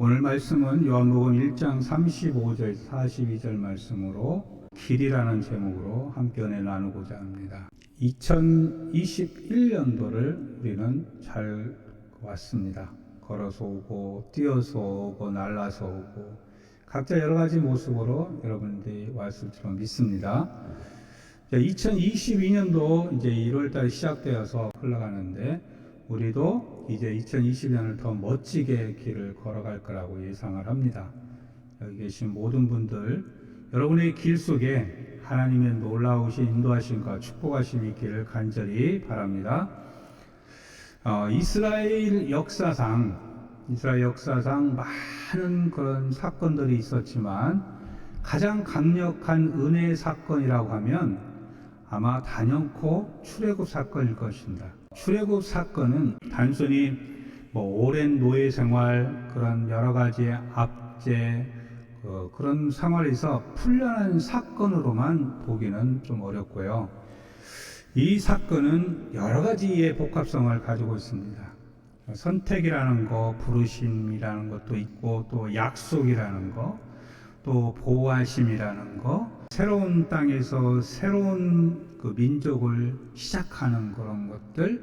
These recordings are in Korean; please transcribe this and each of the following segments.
오늘 말씀은 요한복음 1장 35절 42절 말씀으로 길이라는 제목으로 함께 은혜 나누고자 합니다. 2021년도를 우리는 잘 왔습니다. 걸어서 오고 뛰어서 오고 날아서 오고 각자 여러 가지 모습으로 여러분들이 왔을 줄 믿습니다. 2022년도 이제 1월달 시작되어서 흘러가는데 우리도 이제 2020년을 더 멋지게 길을 걸어갈 거라고 예상을 합니다. 여기 계신 모든 분들, 여러분의 길 속에 하나님의 놀라우신 인도하심과 축복하심이 있기를 간절히 바랍니다. 이스라엘 역사상 많은 그런 사건들이 있었지만 가장 강력한 은혜의 사건이라고 하면 아마 단연코 출애굽 사건일 것입니다. 출애굽 사건은 단순히 오랜 노예 생활, 그런 여러 가지 압제, 그런 생활에서 풀려난 사건으로만 보기는 좀 어렵고요. 이 사건은 여러 가지의 복합성을 가지고 있습니다. 선택이라는 거, 부르심이라는 것도 있고, 또 약속이라는 거, 또 보호하심이라는 거, 새로운 땅에서 새로운 그 민족을 시작하는 그런 것들,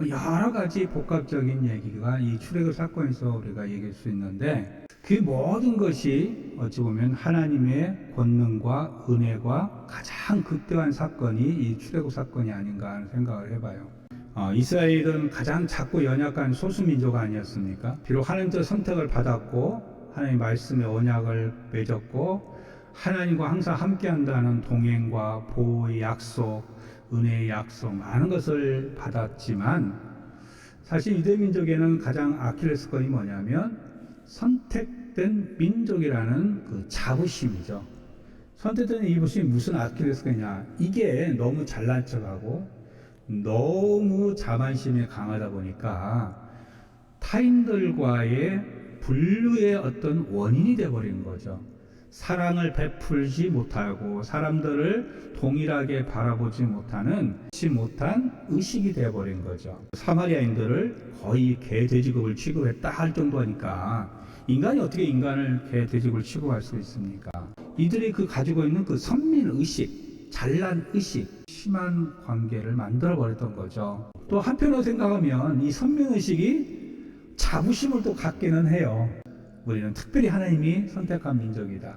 여러 가지 복합적인 얘기가 이 출애굽 사건에서 우리가 얘기할 수 있는데, 그 모든 것이 어찌 보면 하나님의 권능과 은혜가 가장 극대화한 사건이 이 출애굽 사건이 아닌가 하는 생각을 해봐요. 이스라엘은 가장 작고 연약한 소수민족 아니었습니까? 비록 하나님의 선택을 받았고 하나님의 말씀의 언약을 맺었고 하나님과 항상 함께한다는 동행과 보호의 약속, 은혜의 약속, 많은 것을 받았지만 사실 유대 민족에는 가장 아킬레스건이 뭐냐면 선택된 민족이라는 그 자부심이죠. 선택된 이것이 무슨 아킬레스건이냐? 이게 너무 잘난 척하고 너무 자만심이 강하다 보니까 타인들과의 분류의 어떤 원인이 되어버린 거죠. 사랑을 베풀지 못하고 사람들을 동일하게 바라보지 못한 의식이 되어버린 거죠. 사마리아인들을 거의 개, 돼지급을 취급했다 할 정도니까 인간이 어떻게 인간을 개, 돼지급을 취급할 수 있습니까? 이들이 가지고 있는 그 선민의식, 잘난의식, 심한 관계를 만들어버렸던 거죠. 또 한편으로 생각하면 이 선민의식이 자부심을 또 갖기는 해요. 우리는 특별히 하나님이 선택한 민족이다.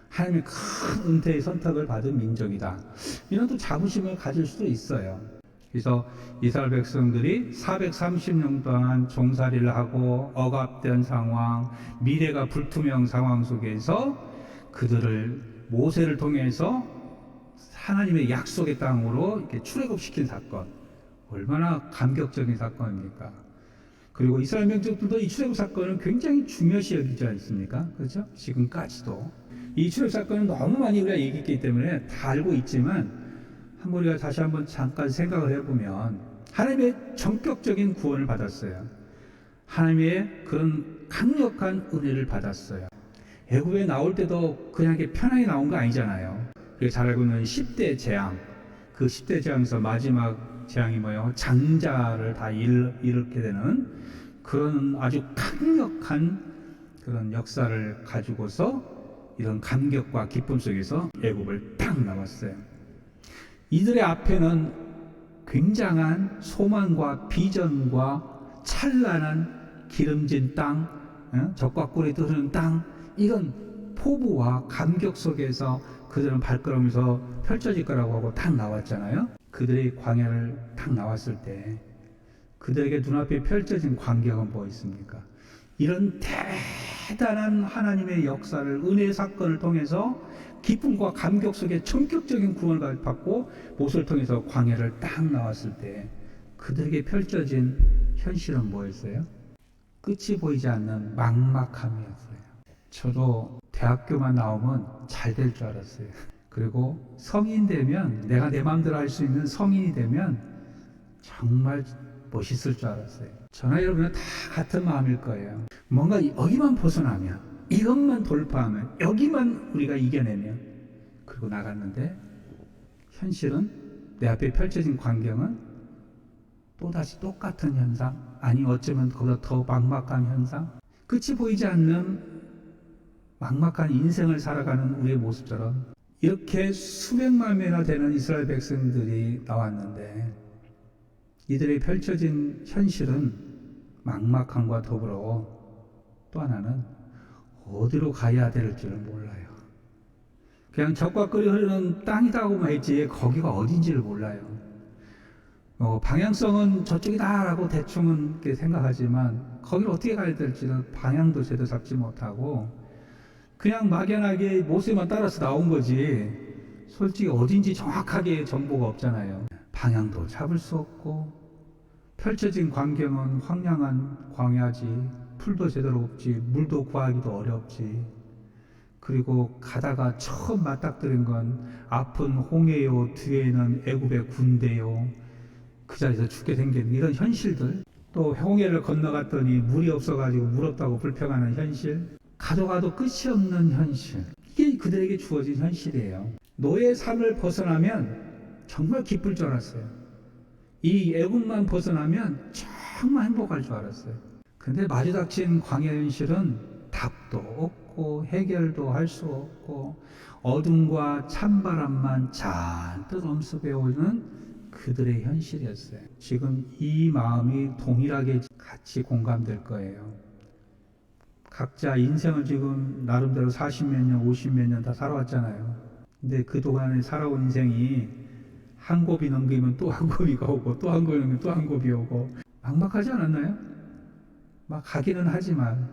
하나님의 큰 은혜의 선택을 받은 민족이다. 이런 또 자부심을 가질 수도 있어요. 그래서 이스라엘 백성들이 430년 동안 종살이를 하고 억압된 상황, 미래가 불투명 상황 속에서 그들을 모세를 통해서 하나님의 약속의 땅으로 이렇게 출애굽시킨 사건, 얼마나 감격적인 사건입니까? 그리고 이스라엘 민족들도 이 출애굽 사건을 굉장히 중요시 여기지 않습니까? 그렇죠? 지금까지도 이 출애굽 사건은 너무 많이 우리가 얘기했기 때문에 다 알고 있지만 한번 우리가 다시 한번 잠깐 생각을 해보면 하나님의 전격적인 구원을 받았어요. 하나님의 그런 강력한 은혜를 받았어요. 애굽에 나올 때도 그냥 편하게 나온 거 아니잖아요. 우리가 잘 알고 있는 10대 재앙, 그 10대 재앙에서 마지막 재앙이 뭐예요? 장자를 다 일으키게 되는 그런 아주 강력한 그런 역사를 가지고서 이런 감격과 기쁨 속에서 애굽을 딱 나왔어요. 이들의 앞에는 굉장한 소망과 비전과 찬란한 기름진 땅, 젖과 꿀이 흐르는 땅, 이런 포부와 감격 속에서 그들은 발걸으면서 펼쳐질 거라고 하고 딱 나왔잖아요. 그들의 광야를 딱 나왔을 때 그들에게 눈앞에 펼쳐진 광경은 뭐 있습니까? 이런 대단한 하나님의 역사를, 은혜의 사건을 통해서 기쁨과 감격 속에 전격적인 구원을 받고 모세를 통해서 광야를 딱 나왔을 때 그들에게 펼쳐진 현실은 뭐였어요? 끝이 보이지 않는 막막함이었어요. 저도 대학교만 나오면 잘 될 줄 알았어요. 그리고 성인 되면, 내가 내 마음대로 할 수 있는 성인이 되면 정말 멋있을 줄 알았어요. 저나 여러분은 다 같은 마음일 거예요. 뭔가 여기만 벗어나면, 이것만 돌파하면, 여기만 우리가 이겨내면, 그리고 나갔는데 현실은 내 앞에 펼쳐진 광경은 또다시 똑같은 현상, 아니 어쩌면 그보다 더 막막한 현상, 끝이 보이지 않는 막막한 인생을 살아가는 우리의 모습처럼 이렇게 수백만 명이나 되는 이스라엘 백성들이 나왔는데 이들의 펼쳐진 현실은 막막함과 더불어 또 하나는 어디로 가야 될지를 몰라요. 그냥 적과 끓이 흐르는 땅이다고만 했지 거기가 어딘지를 몰라요. 방향성은 저쪽이다라고 대충은 이렇게 생각하지만 거기를 어떻게 가야 될지는 방향도 제대로 잡지 못하고 그냥 막연하게 모세만 따라서 나온 거지 솔직히 어딘지 정확하게 정보가 없잖아요. 방향도 잡을 수 없고 펼쳐진 광경은 황량한 광야지 풀도 제대로 없지 물도 구하기도 어렵지. 그리고 가다가 처음 맞닥뜨린 건 아픈 홍해요 뒤에는 애굽의 군대요 그 자리에서 죽게 생긴 이런 현실들, 또 홍해를 건너갔더니 물이 없어가지고 물 없다고 불평하는 현실, 가도 끝이 없는 현실, 이게 그들에게 주어진 현실이에요. 노예의 삶을 벗어나면 정말 기쁠 줄 알았어요. 이 애굽만 벗어나면 정말 행복할 줄 알았어요. 근데 마주닥친 광야 현실은 답도 없고 해결도 할 수 없고 어둠과 찬바람만 잔뜩 엄습해 오는 그들의 현실이었어요. 지금 이 마음이 동일하게 같이 공감될 거예요. 각자 인생을 지금 나름대로 40몇 년, 50몇 년 다 살아왔잖아요. 근데 그동안에 살아온 인생이 한 곱이 넘기면 또 한 곱이가 오고 또 한 곱이 넘기면 또 한 곱이 오고 막막하지 않았나요? 막 가기는 하지만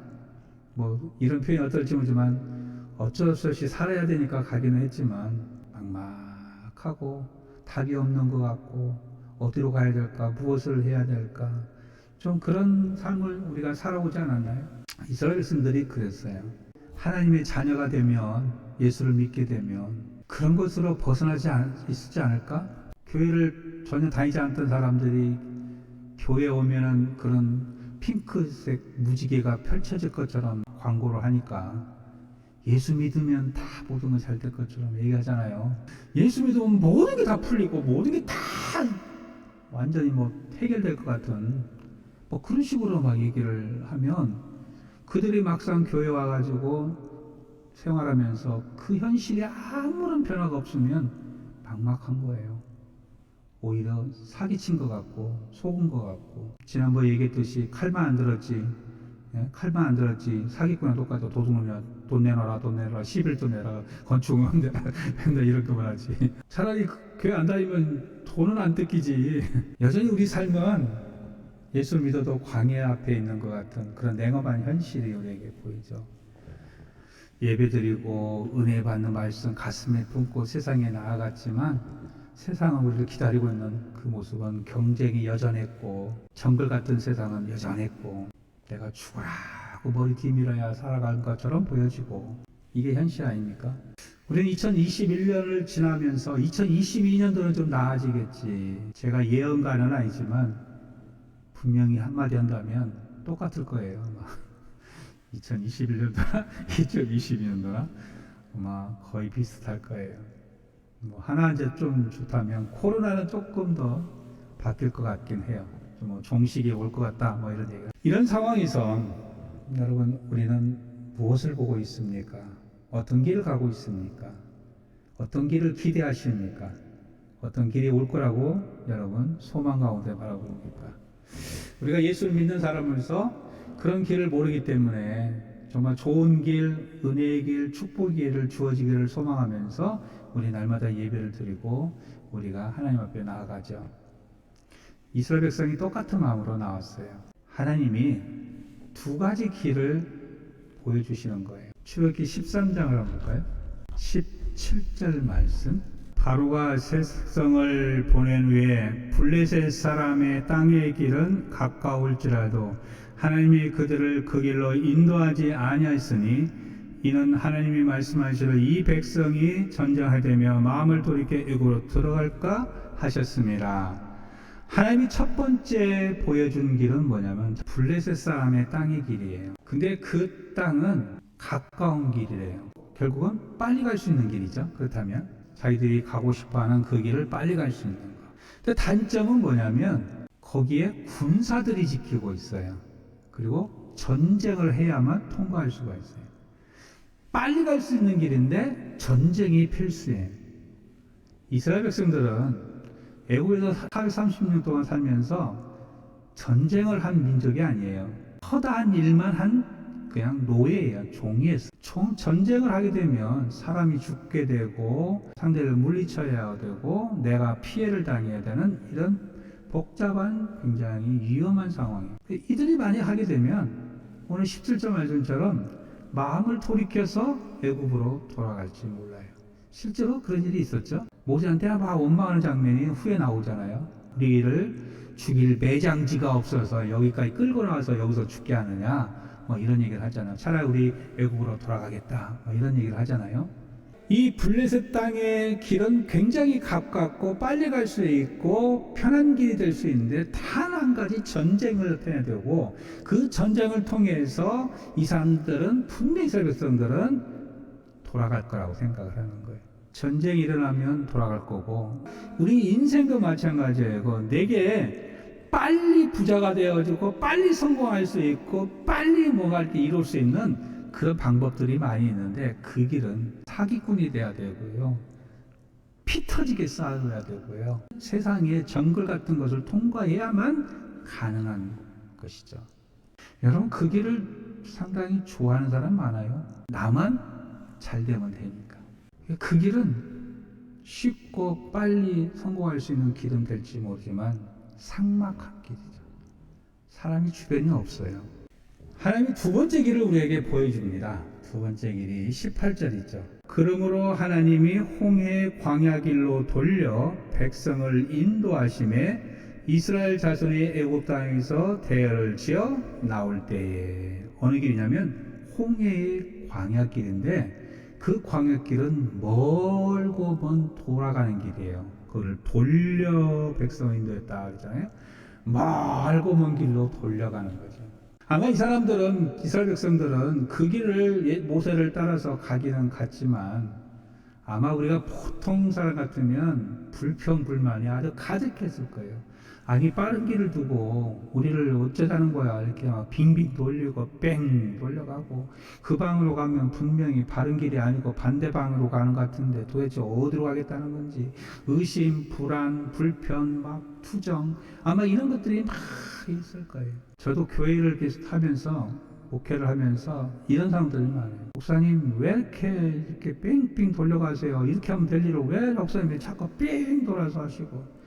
뭐 이런 표현이 어떨지 모르지만 어쩔 수 없이 살아야 되니까 가기는 했지만 막막하고 답이 없는 것 같고 어디로 가야 될까 무엇을 해야 될까 좀 그런 삶을 우리가 살아오지 않았나요? 이스라엘 백성들이 그랬어요. 하나님의 자녀가 되면 예수를 믿게 되면 그런 것으로 벗어나지 있지 않을까? 교회를 전혀 다니지 않던 사람들이 교회에 오면은 그런 핑크색 무지개가 펼쳐질 것처럼 광고를 하니까 예수 믿으면 다 모든 건 잘 될 것처럼 얘기하잖아요. 예수 믿으면 모든 게 다 풀리고 모든 게 다 완전히 뭐 해결될 것 같은 뭐 그런 식으로 막 얘기를 하면 그들이 막상 교회 와가지고 생활하면서 그 현실에 아무런 변화가 없으면 막막한 거예요. 오히려 사기친 것 같고 속은 것 같고 지난번에 얘기했듯이 칼만 안 들었지 칼만 안 들었지 사기꾼이랑 똑같아. 도둑놈이야 돈 내놔라 11도 내라 건축은 맨날 이렇게만 하지. 차라리 교회 안 다니면 돈은 안 뜯기지. 여전히 우리 삶은 예수를 믿어도 광야 앞에 있는 것 같은 그런 냉엄한 현실이 우리에게 보이죠. 예배드리고 은혜 받는 말씀 가슴에 품고 세상에 나아갔지만 세상은 우리를 기다리고 있는 그 모습은 경쟁이 여전했고 정글 같은 세상은 여전했고 내가 죽어라고 머리 뒤밀어야 살아가는 것처럼 보여지고 이게 현실 아닙니까? 우리는 2021년을 지나면서 2022년도는 좀 나아지겠지. 제가 예언가는 아니지만 분명히 한마디 한다면 똑같을 거예요. 2021년도나 2022년도나 아마 거의 비슷할 거예요. 뭐 하나 이제 좀 좋다면 코로나는 조금 더 바뀔 것 같긴 해요. 좀 종식이 올 것 같다 뭐 이런 얘기가. 이런 상황에서 여러분 우리는 무엇을 보고 있습니까? 어떤 길을 가고 있습니까? 어떤 길을 기대하십니까? 어떤 길이 올 거라고 여러분 소망 가운데 바라봅니까? 우리가 예수를 믿는 사람으로서 그런 길을 모르기 때문에 정말 좋은 길, 은혜의 길, 축복의 길을 주어지기를 소망하면서 우리 날마다 예배를 드리고 우리가 하나님 앞에 나아가죠. 이스라엘 백성이 똑같은 마음으로 나왔어요. 하나님이 두 가지 길을 보여주시는 거예요. 출애굽기 13장을 한번 볼까요? 17절 말씀. 바로가 백성을 보낸 후에 블레셋 사람의 땅의 길은 가까울지라도 하나님이 그들을 그 길로 인도하지 아니하였으니 이는 하나님이 말씀하시기를 이 백성이 전쟁하되며 마음을 돌이켜 애굽으로 들어갈까 하셨습니다. 하나님이 첫 번째 보여준 길은 뭐냐면 블레셋 사람의 땅의 길이에요. 근데 그 땅은 가까운 길이래요. 결국은 빨리 갈 수 있는 길이죠. 그렇다면 자기들이 가고 싶어하는 그 길을 빨리 갈 수 있는 거. 근데 단점은 뭐냐면 거기에 군사들이 지키고 있어요. 그리고 전쟁을 해야만 통과할 수가 있어요. 빨리 갈 수 있는 길인데 전쟁이 필수예요. 이스라엘 백성들은 애국에서 430년 동안 살면서 전쟁을 한 민족이 아니에요. 허다한 일만 한 그냥 노예예요. 종이에요. 전쟁을 하게 되면 사람이 죽게 되고 상대를 물리쳐야 되고 내가 피해를 당해야 되는 이런 복잡한 굉장히 위험한 상황이에요. 이들이 만약 하게 되면 오늘 17절 말씀처럼 마음을 돌이켜서 애굽으로 돌아갈지 몰라요. 실제로 그런 일이 있었죠. 모세한테 막 원망하는 장면이 후에 나오잖아요. 우리를 죽일 매장지가 없어서 여기까지 끌고 나와서 여기서 죽게 하느냐, 뭐 이런 얘기를 하잖아요. 차라리 우리 애굽으로 돌아가겠다, 뭐 이런 얘기를 하잖아요. 이 블레셋 땅의 길은 굉장히 가깝고 빨리 갈 수 있고 편한 길이 될 수 있는데 단 한 가지 전쟁을 해야 되고, 그 전쟁을 통해서 이 사람들은 분명히 이스라엘 백성들은 돌아갈 거라고 생각을 하는 거예요. 전쟁이 일어나면 돌아갈 거고, 우리 인생도 마찬가지예요. 내게 빨리 부자가 되어지고 빨리 성공할 수 있고 빨리 뭔가 이렇게 이룰 수 있는 그런 방법들이 많이 있는데, 그 길은 사기꾼이 돼야 되고요, 피 터지게 싸워야 되고요, 세상의 정글 같은 것을 통과해야만 가능한 것이죠. 여러분, 그 길을 상당히 좋아하는 사람 많아요. 나만 잘 되면 되니까. 그 길은 쉽고 빨리 성공할 수 있는 길은 될지 모르지만 삭막한 길이죠. 사람이 주변에 없어요. 하나님이 두 번째 길을 우리에게 보여줍니다. 두 번째 길이 18절이죠. 그러므로 하나님이 홍해 광야 길로 돌려 백성을 인도하심에 이스라엘 자손이 애굽 땅에서 대열을 지어 나올 때에, 어느 길이냐면 홍해의 광야 길인데, 그 광야 길은 멀고 먼 돌아가는 길이에요. 그걸 돌려 백성을 인도했다 그러잖아요. 멀고 먼 길로 돌려가는 거죠. 아마 이 사람들은, 이스라엘 백성들은 그 길을 모세를 따라서 가기는 갔지만, 아마 우리가 보통 사람 같으면 불평불만이 아주 가득했을 거예요. 아니, 빠른 길을 두고 우리를 어쩌자는 거야, 이렇게 막 빙빙 돌리고 뺑 돌려가고, 그 방으로 가면 분명히 바른 길이 아니고 반대 방으로 가는 것 같은데 도대체 어디로 가겠다는 건지, 의심, 불안, 불편, 막 투정, 아마 이런 것들이 막 있을 거예요. 저도 교회를 계속 하면서, 목회를 하면서 이런 사람들이 많아요. 목사님, 왜 이렇게 뺑뺑 돌려가세요? 이렇게 하면 될 일을 왜 목사님이 자꾸 뺑 돌아서 하시고,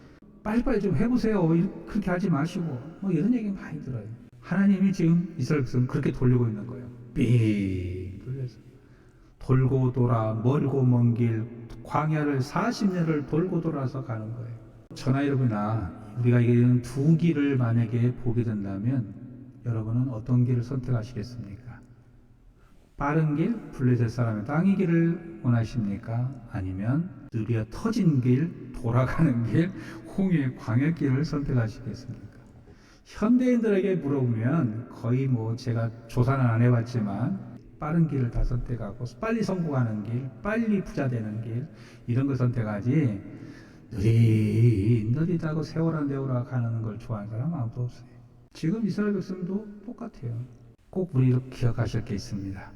빨리빨리 좀 해보세요. 그렇게 하지 마시고, 뭐 이런 얘기 많이 들어요. 하나님이 지금 이스라엘 백성을 그렇게 돌리고 있는 거예요. 삥 돌려서 돌고 돌아 멀고 먼 길, 광야를 40년을 돌고 돌아서 가는 거예요. 저나 여러분이나 우리가 이런 두 길을 만약에 보게 된다면 여러분은 어떤 길을 선택하시겠습니까? 빠른 길, 블레셋 사람의 땅의 길을 원하십니까? 아니면 느려 터진 길, 돌아가는 길, 홍해 광야 길을 선택하시겠습니까? 현대인들에게 물어보면 거의 뭐, 제가 조사는 안 해봤지만 빠른 길을 다 선택하고 빨리 성공하는 길, 빨리 부자 되는 길, 이런 걸 선택하지 느리다고 세월아 내월아 가는 걸 좋아하는 사람 아무도 없어요. 지금 이스라엘 백성도 똑같아요. 꼭 우리로 기억하실 게 있습니다.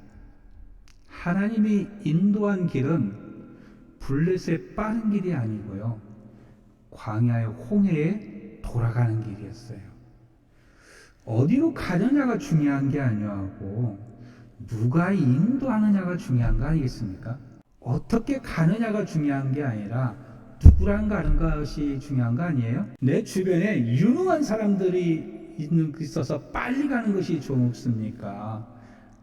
하나님이 인도한 길은 블레셋의 빠른 길이 아니고요, 광야의 홍해에 돌아가는 길이었어요. 어디로 가느냐가 중요한 게 아니고 누가 인도하느냐가 중요한 거 아니겠습니까? 어떻게 가느냐가 중요한 게 아니라 누구랑 가는 것이 중요한 거 아니에요? 내 주변에 유능한 사람들이 있어서 빨리 가는 것이 좋습니까?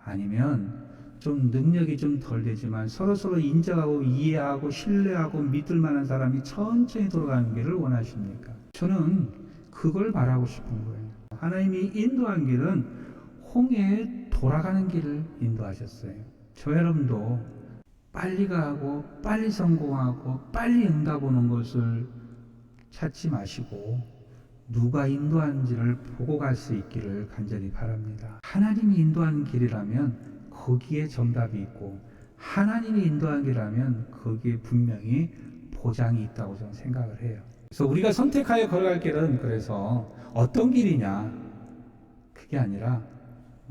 아니면 좀 능력이 좀 덜 되지만 서로 인정하고 이해하고 신뢰하고 믿을 만한 사람이 천천히 돌아가는 길을 원하십니까? 저는 그걸 바라고 싶은 거예요. 하나님이 인도한 길은 홍해에 돌아가는 길을 인도하셨어요. 저 여러분도 빨리 가고 빨리 성공하고 빨리 응답 오는 것을 찾지 마시고 누가 인도하는지를 보고 갈 수 있기를 간절히 바랍니다. 하나님이 인도하는 길이라면 거기에 정답이 있고, 하나님이 인도하는 길이라면 거기에 분명히 보장이 있다고 저는 생각을 해요. 그래서 우리가 선택하여 걸어갈 길은, 그래서 어떤 길이냐, 그게 아니라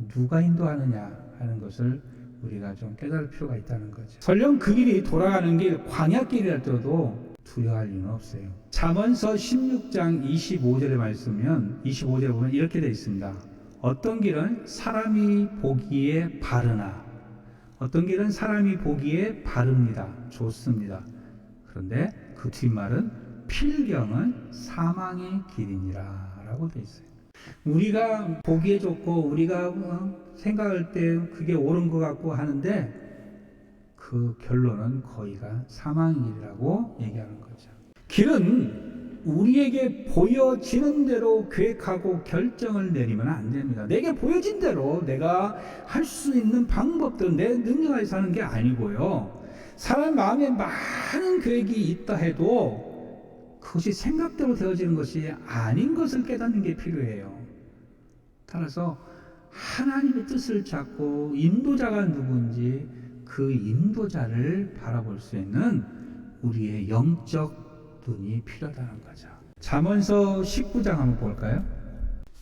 누가 인도하느냐 하는 것을 우리가 좀 깨달을 필요가 있다는 거죠. 설령 그 길이 돌아가는 길, 광야길이라도 두려워할 이유는 없어요. 잠언서 16장 25절의 말씀은 25절에 보면 이렇게 되어 있습니다. 어떤 길은 사람이 보기에 바르나 어떤 길은 사람이 보기에 바릅니다. 좋습니다. 그런데 그 뒷말은 필경은 사망의 길이니라 라고 되어 있어요. 우리가 보기에 좋고 우리가 생각할 때 그게 옳은 것 같고 하는데 그 결론은 거의가 사망의 길이라고 얘기하는 거죠. 길은 우리에게 보여지는 대로 계획하고 결정을 내리면 안 됩니다. 내게 보여진 대로 내가 할 수 있는 방법들은 내 능력 안에서 하는 게 아니고요. 사람 마음에 많은 계획이 있다 해도 그것이 생각대로 되어지는 것이 아닌 것을 깨닫는 게 필요해요. 따라서 하나님의 뜻을 찾고 인도자가 누구인지 그 인도자를 바라볼 수 있는 우리의 영적 눈이 필요하다는 거죠. 잠언서 19장 한번 볼까요?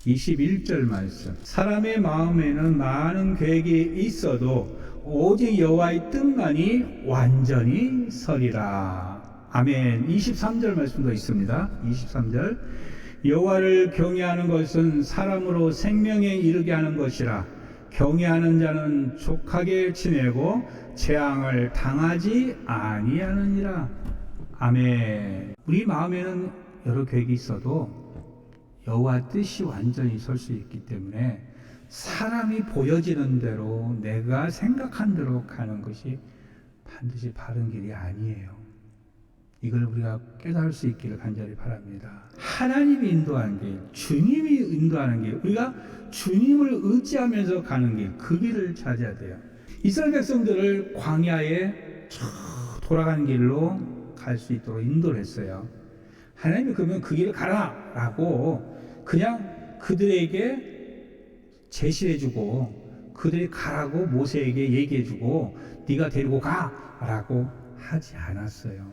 21절 말씀. 사람의 마음에는 많은 계획이 있어도 오직 여호와의 뜻만이 완전히 서리라. 아멘. 23절 말씀도 있습니다. 23절. 여호와를 경외하는 것은 사람으로 생명에 이르게 하는 것이라. 경외하는 자는 족하게 지내고 재앙을 당하지 아니하느니라. 아멘. 우리 마음에는 여러 계획이 있어도 여호와 뜻이 완전히 설 수 있기 때문에 사람이 보여지는 대로 내가 생각한 대로 가는 것이 반드시 바른 길이 아니에요. 이걸 우리가 깨달을 수 있기를 간절히 바랍니다. 하나님이 인도하는 길, 주님이 인도하는 길, 우리가 주님을 의지하면서 가는 길, 그 길을 찾아야 돼요. 이스라엘 백성들을 광야에 돌아가는 길로 갈 수 있도록 인도를 했어요. 하나님이 그러면 그 길을 가라 라고 그냥 그들에게 제시해주고 그들이 가라고 모세에게 얘기해주고 네가 데리고 가라고 하지 않았어요.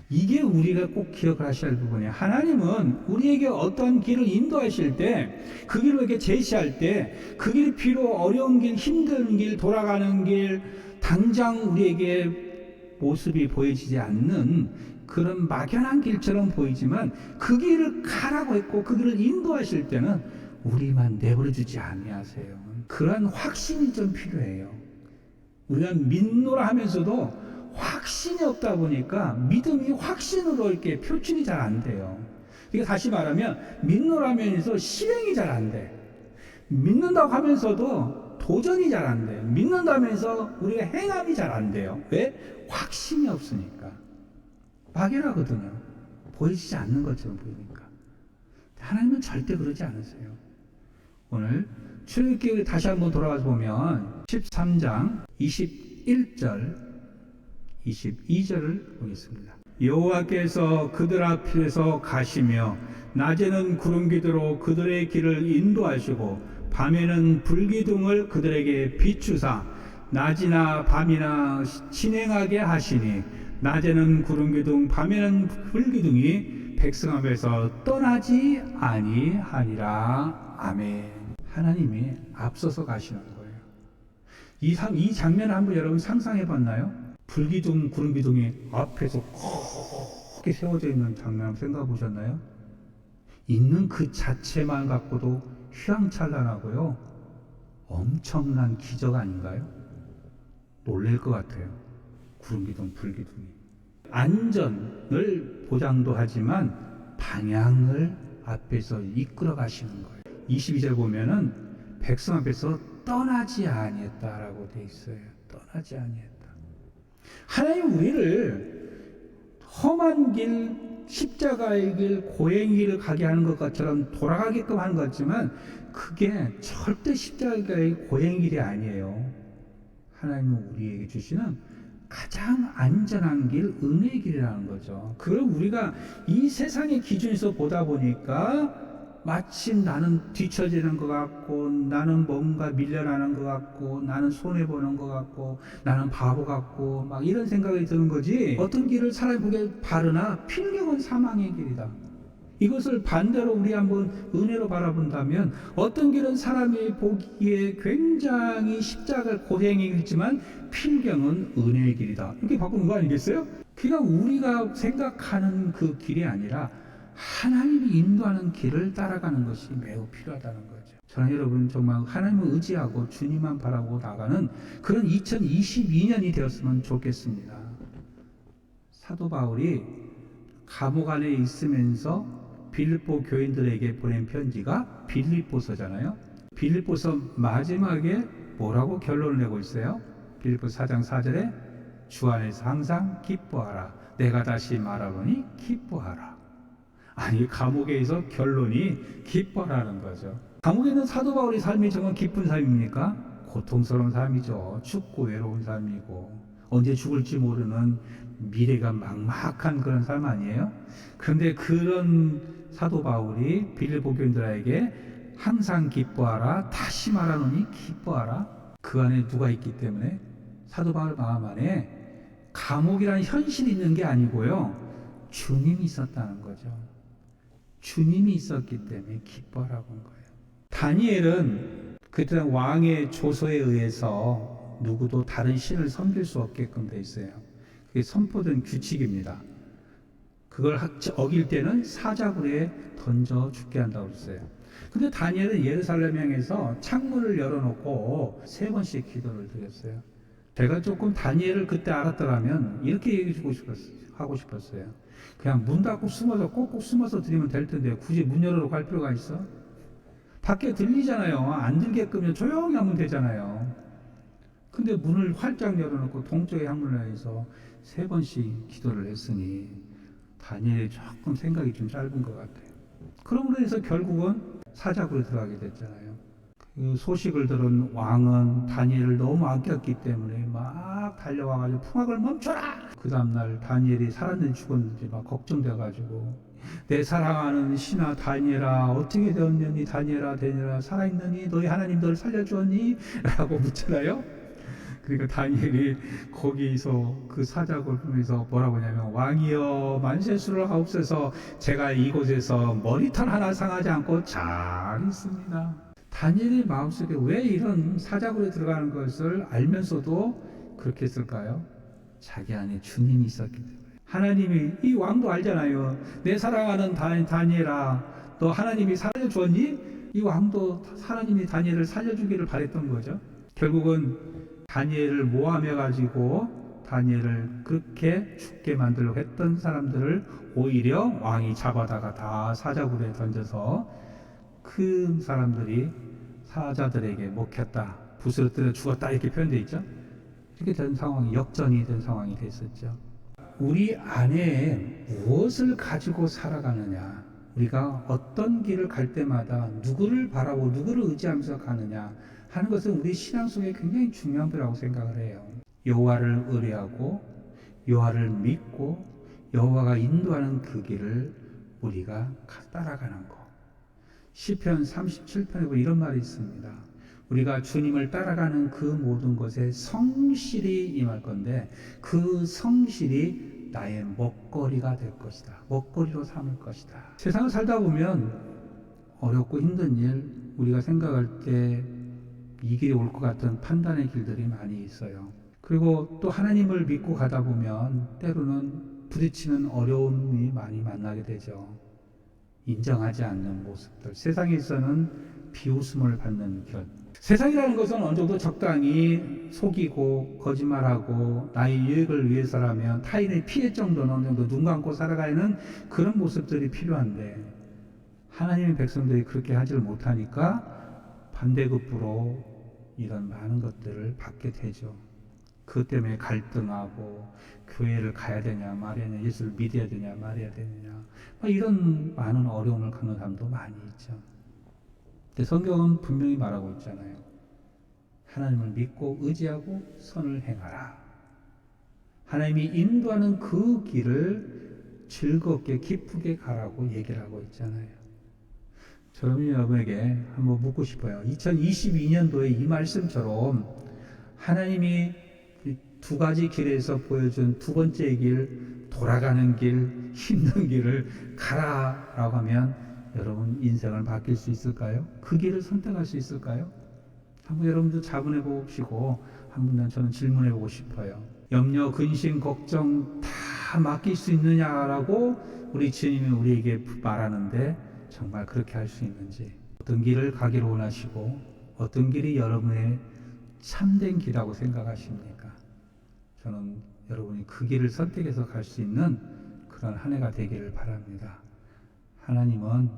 이게 우리가 꼭 기억하셔야 할 부분이에요. 하나님은 우리에게 어떤 길을 인도하실 때 그 길을 이렇게 제시할 때 그 길이 비록 어려운 길, 힘든 길, 돌아가는 길, 당장 우리에게 모습이 보여지지 않는 그런 막연한 길처럼 보이지만 그 길을 가라고 했고 그 길을 인도하실 때는 우리만 내버려두지 아니하세요. 그러한 확신이 좀 필요해요. 우리가 믿노라 하면서도 확신이 없다 보니까 믿음이 확신으로 이렇게 표출이 잘 안 돼요. 이게 다시 말하면 믿노라면서 실행이 잘 안 돼. 믿는다고 하면서도 도전이 잘 안 돼. 믿는다면서 우리가 행함이 잘 안 돼요. 왜? 확신이 없으니까. 막연하거든요. 보이지 않는 것처럼 보이니까. 하나님은 절대 그러지 않으세요. 오늘 출애굽기 다시 한번 돌아가서 보면 13장 21절 22절을 보겠습니다. 여호와께서 그들 앞에서 가시며 낮에는 구름기둥으로 그들의 길을 인도하시고 밤에는 불기둥을 그들에게 비추사 낮이나 밤이나 진행하게 하시니 낮에는 구름기둥 밤에는 불기둥이 백성 앞에서 떠나지 아니하니라. 아멘. 하나님이 앞서서 가시는 거예요. 이 장면을 한번 여러분 상상해 봤나요? 불기둥, 구름기둥이 앞에서 크게 세워져 있는 장면 한번 생각해 보셨나요? 있는 그 자체만 갖고도 휘황찬란하고요. 엄청난 기적 아닌가요? 놀랄 것 같아요. 구름기둥, 불기둥이. 안전을 보장도 하지만 방향을 앞에서 이끌어 가시는 거예요. 22절 보면은 백성 앞에서 떠나지 아니했다라고 되어 있어요. 떠나지 아니했다. 하나님 우리를 험한 길, 십자가의 길, 고행의 길을 가게 하는 것처럼 돌아가게끔 하는 것 같지만 그게 절대 십자가의 고행의 길이 아니에요. 하나님은 우리에게 주시는 가장 안전한 길, 은혜의 길이라는 거죠. 그걸 우리가 이 세상의 기준에서 보다 보니까 마치 나는 뒤처지는 것 같고 나는 뭔가 밀려나는 것 같고 나는 손해보는 것 같고 나는 바보 같고 막 이런 생각이 드는 거지. 어떤 길을 사람이 보기에 바르나 필경은 사망의 길이다. 이것을 반대로 우리 한번 은혜로 바라본다면 어떤 길은 사람이 보기에 굉장히 십자가 고생이겠지만 필경은 은혜의 길이다. 이렇게 바꾸는 거 아니겠어요? 그냥 우리가 생각하는 그 길이 아니라 하나님이 인도하는 길을 따라가는 것이 매우 필요하다는 거죠. 저는 여러분 정말 하나님을 의지하고 주님만 바라보고 나가는 그런 2022년이 되었으면 좋겠습니다. 사도 바울이 감옥 안에 있으면서 빌립보 교인들에게 보낸 편지가 빌립보서잖아요. 빌립보서 마지막에 뭐라고 결론을 내고 있어요? 빌립보 4장 4절에 주 안에서 항상 기뻐하라. 내가 다시 말하노니 기뻐하라. 아니, 감옥에서 결론이 기뻐라는 거죠. 감옥에 있는 사도 바울의 삶이 정말 기쁜 삶입니까? 고통스러운 삶이죠. 춥고 외로운 삶이고 언제 죽을지 모르는 미래가 막막한 그런 삶 아니에요? 그런데 그런 사도 바울이 빌립보 교인들에게 항상 기뻐하라, 다시 말하노니 기뻐하라. 그 안에 누가 있기 때문에 사도 바울 마음 안에 감옥이라는 현실이 있는 게 아니고요, 주님이 있었다는 거죠. 주님이 있었기 때문에 기뻐하라고 한 거예요. 다니엘은 그때 왕의 조서에 의해서 누구도 다른 신을 섬길 수 없게끔 돼 있어요. 그게 선포된 규칙입니다. 그걸 어길 때는 사자굴에 던져 죽게 한다고 그랬어요. 근데 다니엘은 예루살렘 향해서 창문을 열어놓고 3번씩 기도를 드렸어요. 제가 조금 다니엘을 그때 알았더라면 이렇게 하고 싶었어요. 그냥 문 닫고 숨어서 꼭꼭 숨어서 드리면 될 텐데 굳이 문 열어놓고 갈 필요가 있어? 밖에 들리잖아요. 안 들게끔 조용히 하면 되잖아요. 근데 문을 활짝 열어놓고 동쪽의 향문을 향해서 3번씩 기도를 했으니 다니엘이 조금 생각이 좀 짧은 것 같아요. 그러므로 해서 결국은 사자굴에 들어가게 됐잖아요. 그 소식을 들은 왕은 다니엘을 너무 아꼈기 때문에 막 달려와가지고 풍악을 멈춰라! 그 다음날 다니엘이 살았는지 죽었는지 막 걱정돼가지고 내 사랑하는 신하 다니엘아 어떻게 되었느니 다니엘아 살아있느니 너희 하나님 너를 살려주었니? 라고 묻잖아요. 그러니까 다니엘이 거기서 그 사자굴에서 뭐라고 하냐면 왕이여 만세수를 하옵소서 제가 이곳에서 머리털 하나 상하지 않고 잘 있습니다. 다니엘의 마음속에 왜 이런 사자굴에 들어가는 것을 알면서도 그렇게 했을까요? 자기 안에 주님이 있었기 때문에. 하나님이, 이 왕도 알잖아요. 내 사랑하는 다니엘아 너 하나님이 살려주었니? 이 왕도 하나님이 다니엘을 살려주기를 바랬던 거죠. 결국은 다니엘을 모함해 가지고 다니엘을 그렇게 죽게 만들려고 했던 사람들을 오히려 왕이 잡아다가 다 사자굴에 던져서 그 사람들이 사자들에게 먹혔다, 부스러뜨려 죽었다 이렇게 표현되어 있죠. 이렇게 된 상황이 역전이 된 상황이 됐었죠. 우리 안에 무엇을 가지고 살아가느냐, 우리가 어떤 길을 갈 때마다 누구를 바라보고 누구를 의지하면서 가느냐 하는 것은 우리 신앙 속에 굉장히 중요한 거라고 생각을 해요. 여호와를 의뢰하고 여호와를 믿고 여호와가 인도하는 그 길을 우리가 따라가는 것. 시편 37편에 보면 이런 말이 있습니다. 우리가 주님을 따라가는 그 모든 것에 성실히 임할 건데 그 성실이 나의 먹거리가 될 것이다. 먹거리로 삼을 것이다. 세상을 살다 보면 어렵고 힘든 일, 우리가 생각할 때 이 길이 올 것 같은 판단의 길들이 많이 있어요. 그리고 또 하나님을 믿고 가다 보면 때로는 부딪히는 어려움이 많이 만나게 되죠. 인정하지 않는 모습들, 세상에서는 비웃음을 받는 길. 세상이라는 것은 어느 정도 적당히 속이고 거짓말하고 나의 유익을 위해서라면 타인의 피해 정도는 어느 정도 눈 감고 살아가는 그런 모습들이 필요한데 하나님의 백성들이 그렇게 하지를 못하니까 반대급부로 이런 많은 것들을 받게 되죠. 그것 때문에 갈등하고 교회를 가야 되냐 말아야 되냐, 예수를 믿어야 되냐 말아야 되느냐, 이런 많은 어려움을 겪는 사람도 많이 있죠. 근데 성경은 분명히 말하고 있잖아요. 하나님을 믿고 의지하고 선을 행하라. 하나님이 인도하는 그 길을 즐겁게 기쁘게 가라고 얘기를 하고 있잖아요. 저는 여러분에게 한번 묻고 싶어요. 2022년도에 이 말씀처럼 하나님이 두 가지 길에서 보여준 두 번째 길, 돌아가는 길, 힘든 길을 가라라고 하면 여러분 인생을 바뀔 수 있을까요? 그 길을 선택할 수 있을까요? 한번 여러분도 자문해 보시고 한번 저는 질문해 보고 싶어요. 염려, 근심, 걱정 다 맡길 수 있느냐라고 우리 주님이 우리에게 말하는데 정말 그렇게 할 수 있는지, 어떤 길을 가기를 원하시고 어떤 길이 여러분의 참된 길이라고 생각하십니까? 저는 여러분이 그 길을 선택해서 갈 수 있는 그런 한 해가 되기를 바랍니다. 하나님은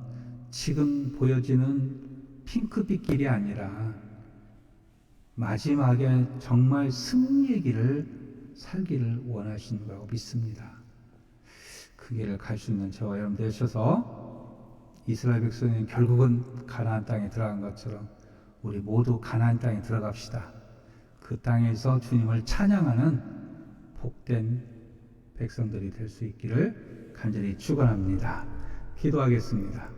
지금 보여지는 핑크빛 길이 아니라 마지막에 정말 승리의 길을 살기를 원하시는 거라고 믿습니다. 그 길을 갈 수 있는 저와 여러분 되셔서 이스라엘 백성이 결국은 가나안 땅에 들어간 것처럼 우리 모두 가나안 땅에 들어갑시다. 그 땅에서 주님을 찬양하는 복된 백성들이 될 수 있기를 간절히 축원합니다. 기도하겠습니다.